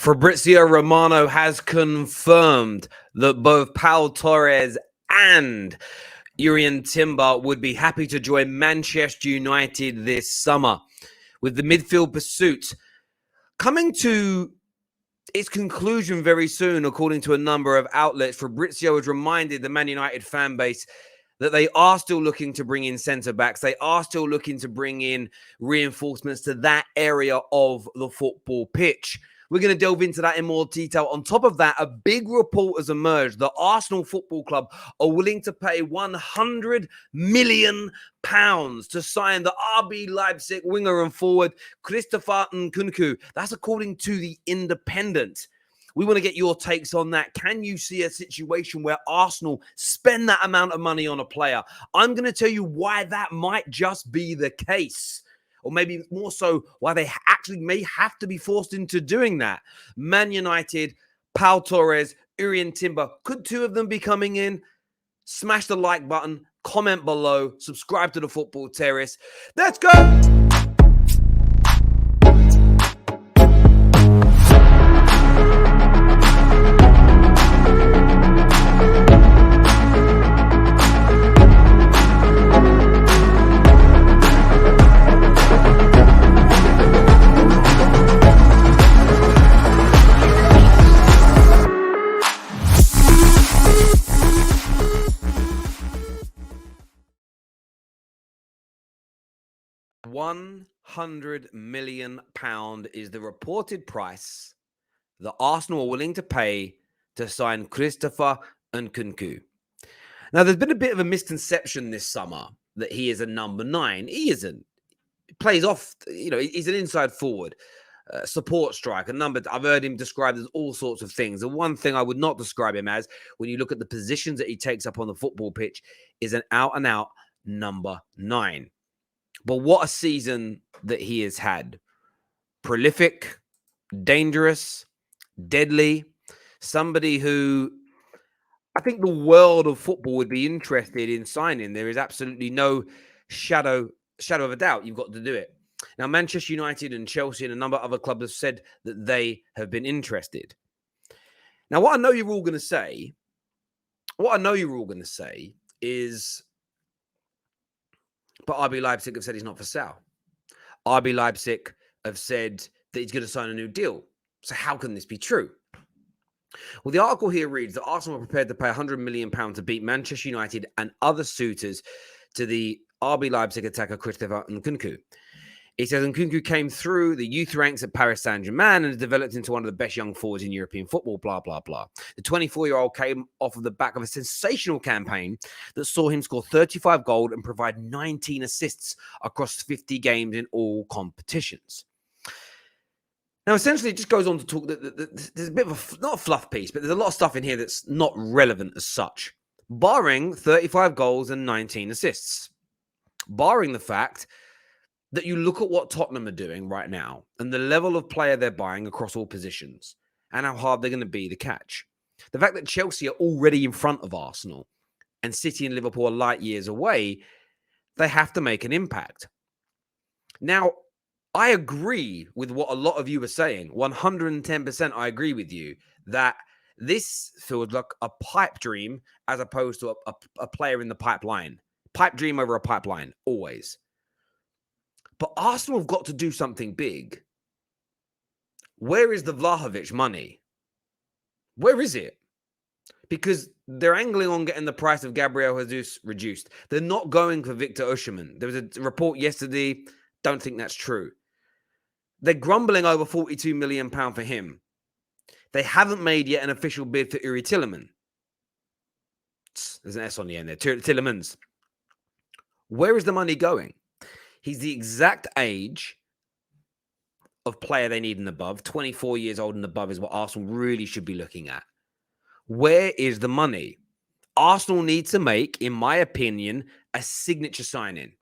Fabrizio Romano has confirmed that both Pau Torres and Urian Timber would be happy to join Manchester United this summer, with the midfield pursuit coming to its conclusion very soon. According to a number of outlets, Fabrizio has reminded the Man United fan base that they are still looking to bring in centre-backs. They are still looking to bring in reinforcements to that area of the football pitch. We're going to delve into that in more detail. On top of that, a big report has emerged that Arsenal Football Club are willing to pay £100 million to sign the RB Leipzig winger and forward, Christopher Nkunku. That's according to The Independent. We want to get your takes on that. Can you see a situation where Arsenal spend that amount of money on a player? I'm going to tell you why that might just be the case. Or maybe more so, why they actually may have to be forced into doing that. Man United, Pau Torres, Urian Timber. Could two of them be coming in? Smash the like button, comment below, subscribe to the Football Terrace. Let's go! £100 million is the reported price that Arsenal are willing to pay to sign Christopher Nkunku. Now, there's been a bit of a misconception this summer that he is a number 9. He isn't. He plays off, he's an inside forward, support striker. I've heard him described as all sorts of things. The one thing I would not describe him as, when you look at the positions that he takes up on the football pitch, is an out-and-out number 9. But what a season that he has had. Prolific, dangerous, deadly. Somebody who I think the world of football would be interested in signing. There is absolutely no shadow of a doubt. You've got to do it. Now, Manchester United and Chelsea and a number of other clubs have said that they have been interested. Now, what I know you're all going to say is, but RB Leipzig have said he's not for sale. RB Leipzig have said that he's going to sign a new deal. So how can this be true? Well, the article here reads that Arsenal are prepared to pay £100 million to beat Manchester United and other suitors to the RB Leipzig attacker Christopher Nkunku. It says Nkunku came through the youth ranks at Paris Saint-Germain and has developed into one of the best young forwards in European football, blah, blah, blah. The 24-year-old came off of the back of a sensational campaign that saw him score 35 goals and provide 19 assists across 50 games in all competitions. Now, essentially, it just goes on to talk that there's a bit of not a fluff piece, but there's a lot of stuff in here that's not relevant as such, barring 35 goals and 19 assists, barring the fact that you look at what Tottenham are doing right now and the level of player they're buying across all positions and how hard they're going to be to catch. The fact that Chelsea are already in front of Arsenal and City and Liverpool are light years away, they have to make an impact. Now, I agree with what a lot of you are saying. 110% I agree with you that this feels like a pipe dream as opposed to a player in the pipeline. Pipe dream over a pipeline, always. But Arsenal have got to do something big. Where is the Vlahovic money? Where is it? Because they're angling on getting the price of Gabriel Jesus reduced. They're not going for Victor Osimhen. There was a report yesterday. Don't think that's true. They're grumbling over £42 million for him. They haven't made yet an official bid for Uri Tielemans. There's an S on the end there. Tielemans. Where is the money going? He's the exact age of player they need and above. 24 years old and above is what Arsenal really should be looking at. Where is the money? Arsenal need to make, in my opinion, a signature signing.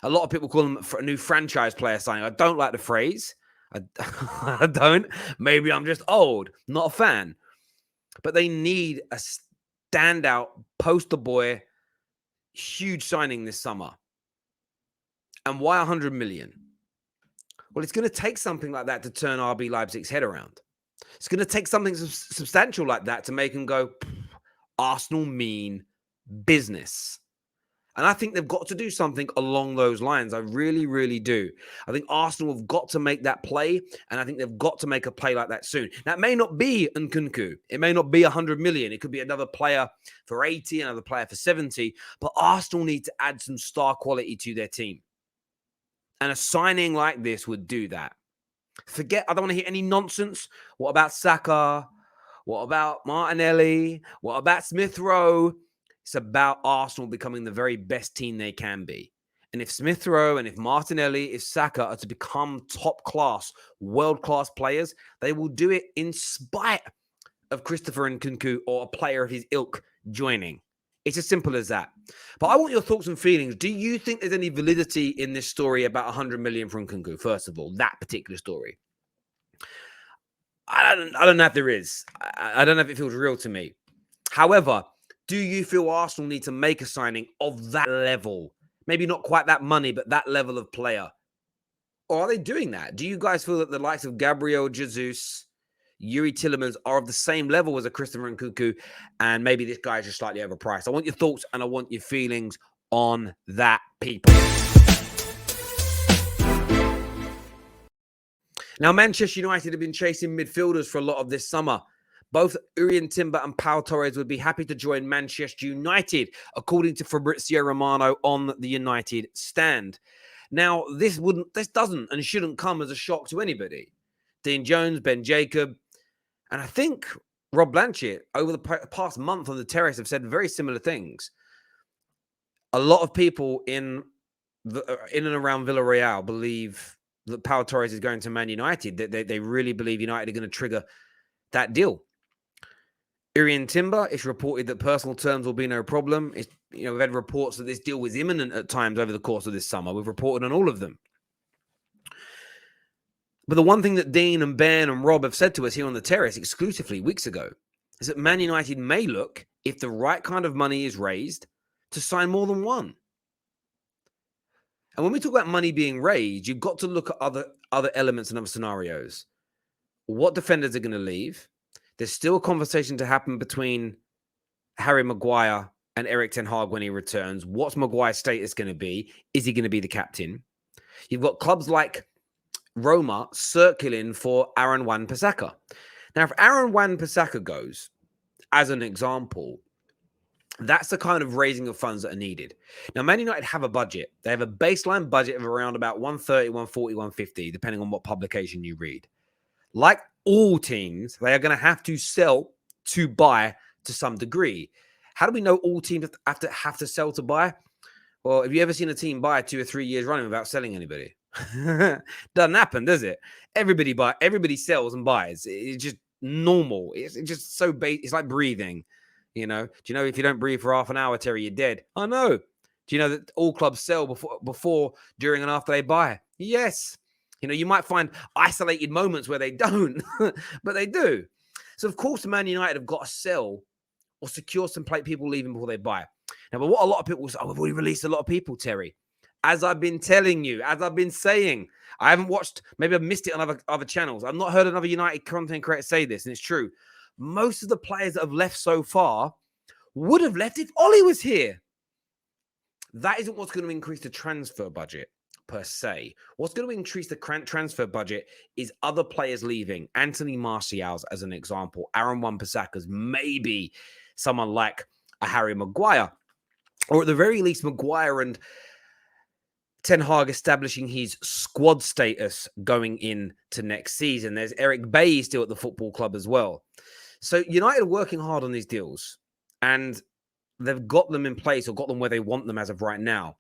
A lot of people call them a new franchise player signing. I don't like the phrase. I don't. Maybe I'm just old. Not a fan. But they need a standout poster boy, huge signing this summer. And why 100 million? Well, it's going to take something like that to turn RB Leipzig's head around. It's going to take something substantial like that to make them go, Arsenal mean business. And I think they've got to do something along those lines. I really, really do. I think Arsenal have got to make that play, and I think they've got to make a play like that soon. That may not be Nkunku. It may not be 100 million. It could be another player for 80, another player for 70. But Arsenal need to add some star quality to their team. And a signing like this would do that. I don't want to hear any nonsense. What about Saka? What about Martinelli? What about Smith Rowe? It's about Arsenal becoming the very best team they can be. And if Smith Rowe and if Martinelli, if Saka are to become top class, world class players, they will do it in spite of Christopher Nkunku or a player of his ilk joining. It's as simple as that. But I want your thoughts and feelings. Do you think there's any validity in this story about 100 million from Nkunku? First of all, that particular story. I don't know if there is. I don't know if it feels real to me. However, do you feel Arsenal need to make a signing of that level? Maybe not quite that money, but that level of player. Or are they doing that? Do you guys feel that the likes of Gabriel Jesus, Yuri Tillemans are of the same level as a Christopher Nkunku, and maybe this guy is just slightly overpriced? I want your thoughts and I want your feelings on that, people. Now, Manchester United have been chasing midfielders for a lot of this summer. Both Urian Timber and Pau Torres would be happy to join Manchester United, according to Fabrizio Romano on the United stand. Now, this doesn't and shouldn't come as a shock to anybody. Dean Jones, Ben Jacob, and I think Rob Blanchett over the past month on the Terrace have said very similar things. A lot of people in and around Villarreal believe that Pau Torres is going to Man United. They really believe United are going to trigger that deal. Urian Timber, it's reported that personal terms will be no problem. We've had reports that this deal was imminent at times over the course of this summer. We've reported on all of them. But the one thing that Dean and Ben and Rob have said to us here on the Terrace exclusively weeks ago is that Man United may look, if the right kind of money is raised, to sign more than one. And when we talk about money being raised, you've got to look at other elements and other scenarios. What defenders are going to leave? There's still a conversation to happen between Harry Maguire and Erik ten Hag when he returns. What's Maguire's status going to be? Is he going to be the captain? You've got clubs like Roma circling for Aaron Wan-Bissaka. Now, if Aaron Wan-Bissaka goes, as an example, that's the kind of raising of funds that are needed. Now, Man United have a budget. They have a baseline budget of around about 130, 140, 150, depending on what publication you read. Like all teams, they are going to have to sell to buy to some degree. How do we know all teams have to sell to buy? Well, have you ever seen a team buy 2 or 3 years running without selling anybody? Doesn't happen, does it? Everybody sells and buys. It's just normal. It's just so basic. It's like breathing. Do you know if you don't breathe for half an hour, Terry, you're dead? I know. Do you know that all clubs sell before, during, and after they buy? Yes. You might find isolated moments where they don't, but they do. So, of course, Man United have got to sell or secure some people leaving before they buy. Now, but what a lot of people say, we've already released a lot of people, Terry. As I've been telling you, as I've been saying, I haven't watched, maybe I've missed it on other channels. I've not heard another United content creator say this, and it's true. Most of the players that have left so far would have left if Ollie was here. That isn't what's going to increase the transfer budget per se. What's going to increase the transfer budget is other players leaving. Anthony Martial's, as an example. Aaron Wan-Bissaka's, maybe someone like a Harry Maguire. Or at the very least, Maguire and Ten Hag establishing his squad status going into next season. There's Eric Bailly still at the football club as well. So United are working hard on these deals, and they've got them in place or got them where they want them as of right now.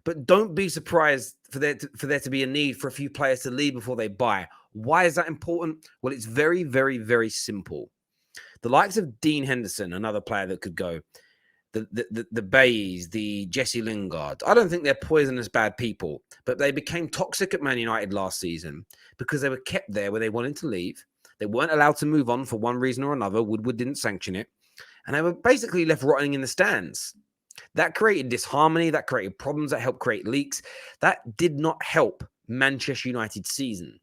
But don't be surprised for there to be a need for a few players to leave before they buy. Why is that important? Well, it's very, very, very simple. The likes of Dean Henderson, another player that could go, the Bays, the Jesse Lingard, I don't think they're poisonous bad people, but they became toxic at Man United last season because they were kept there where they wanted to leave. They weren't allowed to move on for one reason or another. Woodward didn't sanction it. And they were basically left rotting in the stands. That created disharmony. That created problems. That helped create leaks. That did not help Manchester United's season.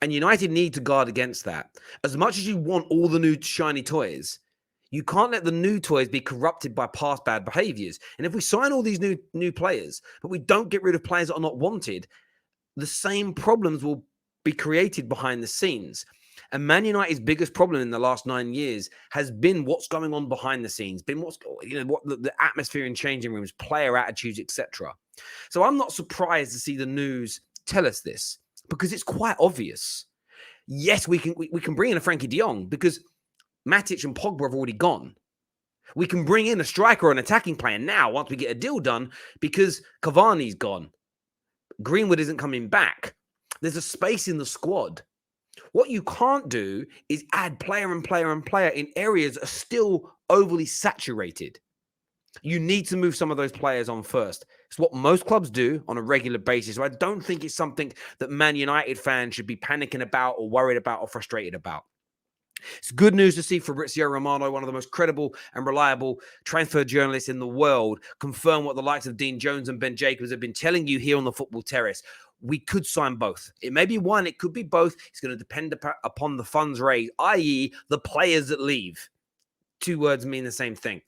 And United need to guard against that. As much as you want all the new shiny toys, you can't let the new toys be corrupted by past bad behaviors. And if we sign all these new players, but we don't get rid of players that are not wanted, the same problems will be created behind the scenes. And Man United's biggest problem in the last 9 years has been what's going on behind the scenes, been what the atmosphere in changing rooms, player attitudes, etc. So I'm not surprised to see the news tell us this, because it's quite obvious. Yes, we can bring in a Frenkie de Jong because Matic and Pogba have already gone. We can bring in a striker or an attacking player now once we get a deal done because Cavani's gone. Greenwood isn't coming back. There's a space in the squad. What you can't do is add player and player and player in areas that are still overly saturated. You need to move some of those players on first. It's what most clubs do on a regular basis. So I don't think it's something that Man United fans should be panicking about or worried about or frustrated about. It's good news to see Fabrizio Romano, one of the most credible and reliable transfer journalists in the world, confirm what the likes of Dean Jones and Ben Jacobs have been telling you here on the Football Terrace. We could sign both. It may be one, it could be both. It's going to depend upon the funds raised, i.e. the players that leave. Two words mean the same thing.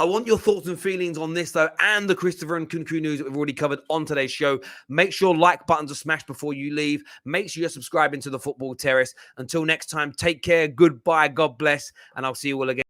I want your thoughts and feelings on this, though, and the Christopher and Nkunku news that we've already covered on today's show. Make sure like buttons are smashed before you leave. Make sure you're subscribing to the Football Terrace. Until next time, take care, goodbye, God bless, and I'll see you all again.